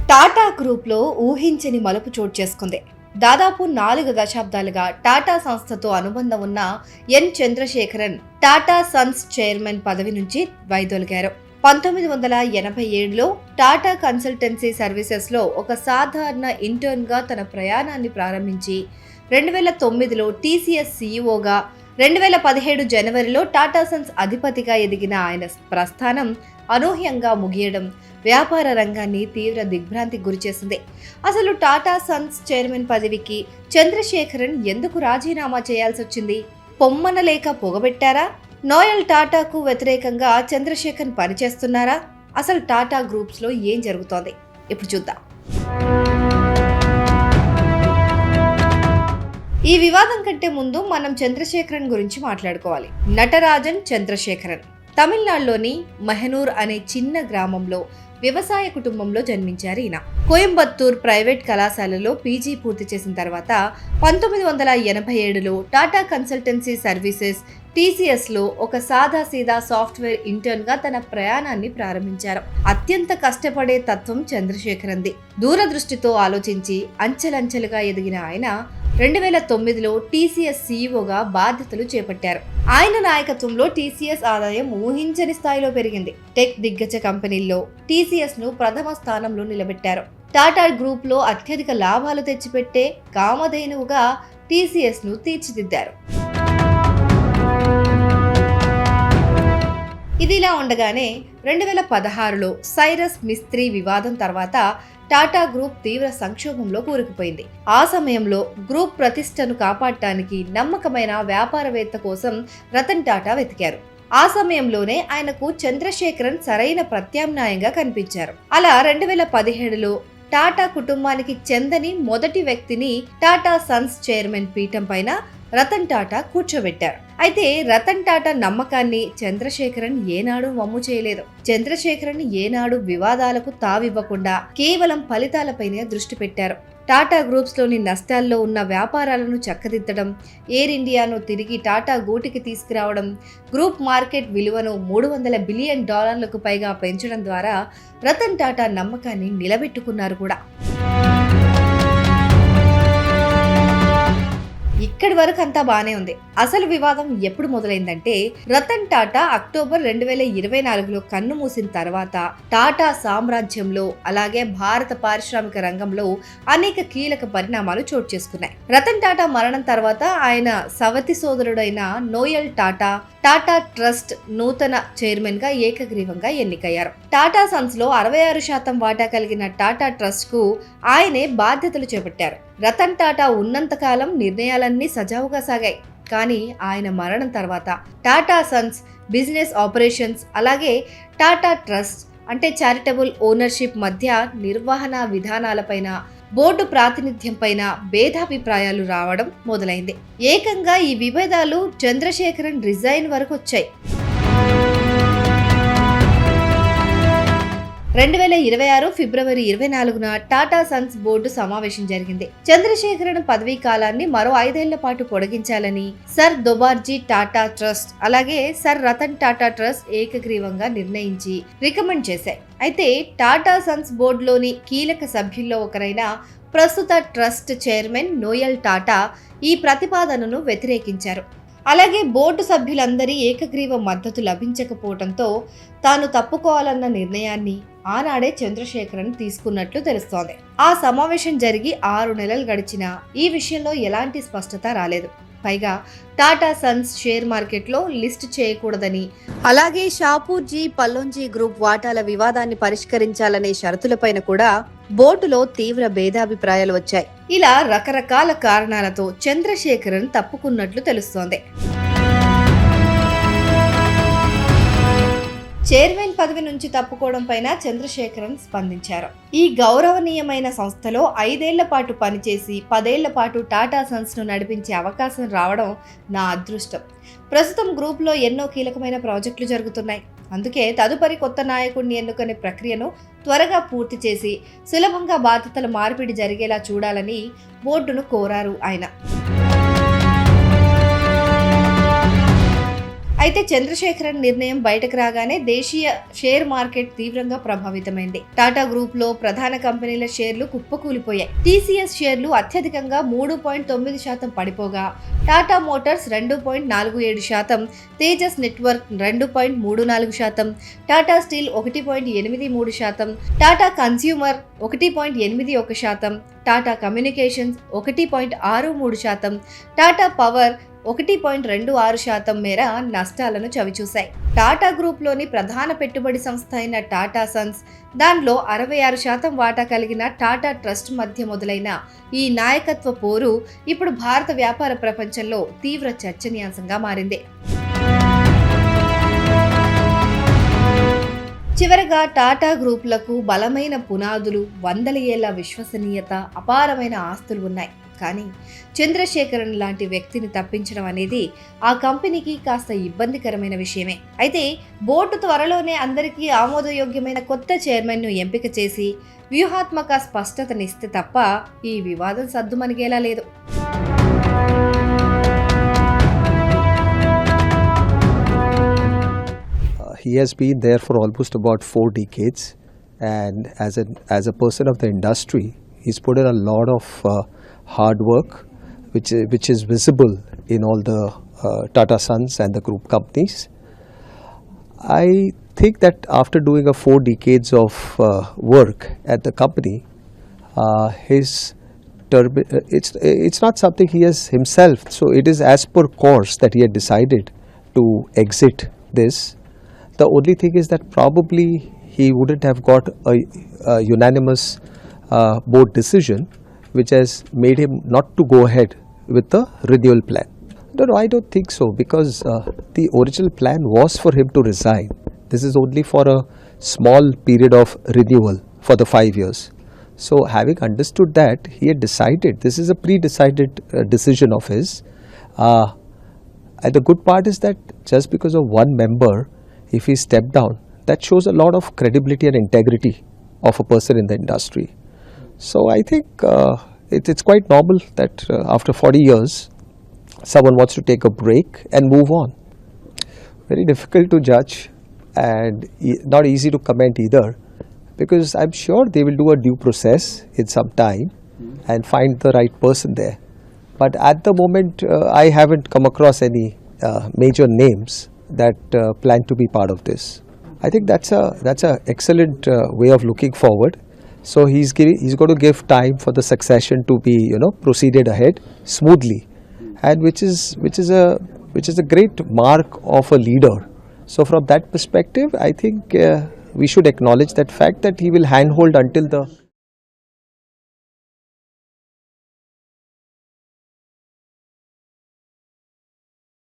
టాటా గ్రూప్లో ఊహించని మలుపు చోటు చేసుకుంది. దాదాపు 4 దశాబ్దాలుగా టాటా సంస్థతో అనుబంధం ఉన్న ఎన్ చంద్రశేఖరన్ టాటా సన్స్ చైర్మన్ పదవి నుంచి వైదొలిగారు. 1987లో టాటా కన్సల్టెన్సీ సర్వీసెస్లో ఒక సాధారణ ఇంటర్న్గా తన ప్రయాణాన్ని ప్రారంభించి 2009లో టీసీఎస్ సీఈఓగా, 2017 జనవరిలో టాటా సన్స్ అధిపతిగా ఎదిగిన ఆయన ప్రస్థానం అనూహ్యంగా ముగియడం వ్యాపార రంగాన్ని తీవ్ర దిగ్భ్రాంతికి గురిచేసింది. అసలు టాటా సన్స్ చైర్మన్ పదవికి చంద్రశేఖరన్ ఎందుకు రాజీనామా చేయాల్సి వచ్చింది? పొమ్మనలేక పొగబెట్టారా? నోయల్ టాటాకు వ్యతిరేకంగా చంద్రశేఖరన్ పనిచేస్తున్నారా? అసలు టాటా గ్రూప్స్లో ఏం జరుగుతోంది ఇప్పుడు చూద్దాం. ఈ వివాదం కంటే ముందు మనం చంద్రశేఖరన్ గురించి మాట్లాడుకోవాలి. నటరాజన్ చంద్రశేఖరన్ తమిళనాడులోని మహనూర్ అనే చిన్న గ్రామంలో వ్యవసాయ కుటుంబంలో జన్మించారు ఈయన. కోయంబత్తూర్ ప్రైవేట్ కళాశాలలో పీజీ పూర్తి చేసిన తర్వాత 1987లో టాటా కన్సల్టెన్సీ సర్వీసెస్ టీసీఎస్లో ఒక సాదాసీదా సాఫ్ట్వేర్ ఇంటర్న్గా తన ప్రయాణాన్ని ప్రారంభించారు. అత్యంత కష్టపడే తత్వం చంద్రశేఖరన్ది. దూరదృష్టితో ఆలోచించి అంచెలంచెలుగా ఎదిగిన ఆయన 2009లో టీసీఎస్ సీఈఓగా బాధ్యతలు చేపట్టారు. ఆయన నాయకత్వంలో టీసీఎస్ ఆదాయం ఊహించని స్థాయిలో పెరిగింది. టెక్ దిగ్గజ కంపెనీల్లో టీసీఎస్ను ప్రథమ స్థానంలో నిలబెట్టారు. టాటా గ్రూప్లో అత్యధిక లాభాలు తెచ్చిపెట్టే కామధేనువుగా టీసీఎస్ను తీర్చిదిద్దారు. ఇదిలా ఉండగానే 2016లో సైరస్ మిస్త్రీ వివాదం తర్వాత టాటా గ్రూప్ తీవ్ర సంక్షోభంలో కూరుకుపోయింది. ఆ సమయంలో గ్రూప్ ప్రతిష్టను కాపాడటానికి నమ్మకమైన వ్యాపారవేత్త కోసం రతన్ టాటా వెతికారు. ఆ సమయంలోనే ఆయనకు చంద్రశేఖరన్ సరైన ప్రత్యామ్నాయంగా కనిపించారు. అలా 2017లో టాటా కుటుంబానికి చెందని మొదటి వ్యక్తిని టాటా సన్స్ చైర్మన్ పీఠం పైన రతన్ టాటా కూర్చోబెట్టారు. అయితే రతన్ టాటా నమ్మకాన్ని చంద్రశేఖరన్ ఏనాడు వమ్ము చేయలేదు. చంద్రశేఖరన్ ఏనాడు వివాదాలకు తావివ్వకుండా కేవలం ఫలితాలపైనే దృష్టి పెట్టారు. టాటా గ్రూప్స్లోని నష్టాల్లో ఉన్న వ్యాపారాలను చక్కదిద్దడం, ఎయిర్ ఇండియాను తిరిగి టాటా గూటికి తీసుకురావడం, గ్రూప్ మార్కెట్ విలువను $300 బిలియన్ పైగా పెంచడం ద్వారా రతన్ టాటా నమ్మకాన్ని నిలబెట్టుకున్నారు కూడా. ఇక్కడి వరకు అంతా బానే ఉంది. అసలు వివాదం ఎప్పుడు మొదలైందంటే రతన్ టాటా అక్టోబర్ 2024లో కన్ను మూసిన తర్వాత టాటా సామ్రాజ్యంలో అలాగే భారత పారిశ్రామిక రంగంలో అనేక కీలక పరిణామాలు చోటు చేసుకున్నాయి. రతన్ టాటా మరణం తర్వాత ఆయన సవతి సోదరుడైన నోయల్ టాటా టాటా ట్రస్ట్ నూతన చైర్మన్ గా ఏకగ్రీవంగా ఎన్నికయ్యారు. టాటా సన్స్ లో 66% వాటా కలిగిన టాటా ట్రస్ట్ కు ఆయనే బాధ్యతలు చేపట్టారు. రతన్ టాటా ఉన్నంతకాలం నిర్ణయాలన్నీ సజావుగా సాగాయి. కానీ ఆయన మరణం తర్వాత టాటా సన్స్ బిజినెస్ ఆపరేషన్స్ అలాగే టాటా ట్రస్ట్ అంటే చారిటబుల్ ఓనర్షిప్ మధ్య నిర్వహణ విధానాలపైన, బోర్డు ప్రాతినిధ్యం పైన భేదాభిప్రాయాలు రావడం మొదలైంది. ఏకంగా ఈ విభేదాలు చంద్రశేఖరన్ రిజైన్ వరకు వచ్చాయి. 2026 ఫిబ్రవరి 24న టాటా సన్స్ బోర్డు సమావేశం జరిగింది. చంద్రశేఖరన్ పదవీ కాలాన్ని మరో 5 ఏళ్ల పాటు పొడిగించాలని సర్ దొబార్జీ టాటా ట్రస్ట్ అలాగే సర్ రతన్ టాటా ట్రస్ట్ ఏకగ్రీవంగా నిర్ణయించి రికమెండ్ చేశాయి. అయితే టాటా సన్స్ బోర్డులోని కీలక సభ్యుల్లో ఒకరైన ప్రస్తుత ట్రస్ట్ చైర్మన్ నోయల్ టాటా ఈ ప్రతిపాదనను వ్యతిరేకించారు. అలాగే బోర్డు సభ్యులందరి ఏకగ్రీవ మద్దతు లభించకపోవడంతో తాను తప్పుకోవాలన్న నిర్ణయాన్ని ఆనాడే చంద్రశేఖరన్ తీసుకున్నట్లు తెలుస్తోంది. ఆ సమావేశం జరిగి 6 నెలలు గడిచినా ఈ విషయంలో ఎలాంటి స్పష్టత రాలేదు. పైగా టాటా సన్స్ షేర్ మార్కెట్లో లిస్ట్ చేయకూడదని అలాగే షాపూర్జీ పల్లోంజీ గ్రూప్ వాటాల వివాదాన్ని పరిష్కరించాలనే షరతులపైన కూడా బోర్డులో తీవ్ర భేదాభిప్రాయాలు వచ్చాయి. ఇలా రకరకాల కారణాలతో చంద్రశేఖరన్ తప్పుకున్నట్లు తెలుస్తోంది. చైర్మన్ పదవి నుంచి తప్పుకోవడం పైన చంద్రశేఖరన్ స్పందించారు. ఈ గౌరవనీయమైన సంస్థలో 5 ఏళ్ల పాటు పనిచేసి 10 ఏళ్ల పాటు టాటా సన్స్ ను నడిపించే అవకాశం రావడం నా అదృష్టం. ప్రస్తుతం గ్రూప్ లో ఎన్నో కీలకమైన ప్రాజెక్టులు జరుగుతున్నాయి. అందుకే తదుపరి కొత్త నాయకుడిని ఎన్నుకునే ప్రక్రియను త్వరగా పూర్తి చేసి సులభంగా బాధ్యతల మార్పిడి జరిగేలా చూడాలని బోర్డును కోరారు ఆయన. అయితే చంద్రశేఖరన్ నిర్ణయం బయటకు రాగానే దేశీయ షేర్ మార్కెట్ తీవ్రంగా ప్రభావితమైంది. టాటా గ్రూప్ లో ప్రధాన కంపెనీల షేర్లు కుప్పకూలిపోయాయి. టీసీఎస్ షేర్లు అత్యధికంగా 3.9% పడిపోగా, Tata motors 2.47%, Tejas network 2.34%, Tata steel 1.83%, Tata consumer 1.81%, Tata communications 1.63%, Tata power 1.26% మేర నష్టాలను చవిచూశాయి. టాటా గ్రూప్లోని ప్రధాన పెట్టుబడి సంస్థ అయిన టాటా సన్స్, దానిలో 66% వాటా కలిగిన టాటా ట్రస్ట్ మధ్య మొదలైన ఈ నాయకత్వ పోరు ఇప్పుడు భారత వ్యాపార ప్రపంచంలో తీవ్ర చర్చనీయాంశంగా మారింది. చివరగా టాటా గ్రూపులకు బలమైన పునాదులు, వందల ఏళ్ల విశ్వసనీయత, అపారమైన ఆస్తులు ఉన్నాయి. కానీ చంద్రశేఖరన్ లాంటి వ్యక్తిని తప్పించడం అనేది ఆ కంపెనీకి కాస్త ఇబ్బందికరమైన విషయమే. అయితే బోర్డు త్వరలోనే అందరికీ ఆమోదయోగ్యమైన కొత్త చైర్మన్ను ఎంపిక చేసి వ్యూహాత్మక స్పష్టతనిస్తే తప్ప ఈ వివాదం సద్దుమణిగేలా లేదు. He has been there for almost about 4 decades, and as a person of the industry, he's put in a lot of hard work, which is visible in all the Tata Sons and the group companies. I think that after doing a 4 decades of work at the company, it's not something he has himself. So it is as per course that he had decided to exit this. The only thing is that probably he wouldn't have got a unanimous board decision, which has made him not to go ahead with the renewal plan. No, I don't think so, because the original plan was for him to resign. This is only for a small period of renewal for the 5 years. So having understood that, he had decided, this is a pre-decided decision of his. And the good part is that just because of one member, if he stepped down, that shows a lot of credibility and integrity of a person in the industry. So I think it's quite normal that after 40 years, someone wants to take a break and move on. Very difficult to judge and not easy to comment either, because I'm sure they will do a due process in some time and find the right person there. But at the moment, I haven't come across any major names that plan to be part of this. I think that's a excellent way of looking forward. So he's going to give time for the succession to be proceeded ahead smoothly, and which is a great mark of a leader. So from that perspective, I think we should acknowledge that fact that he will handhold until the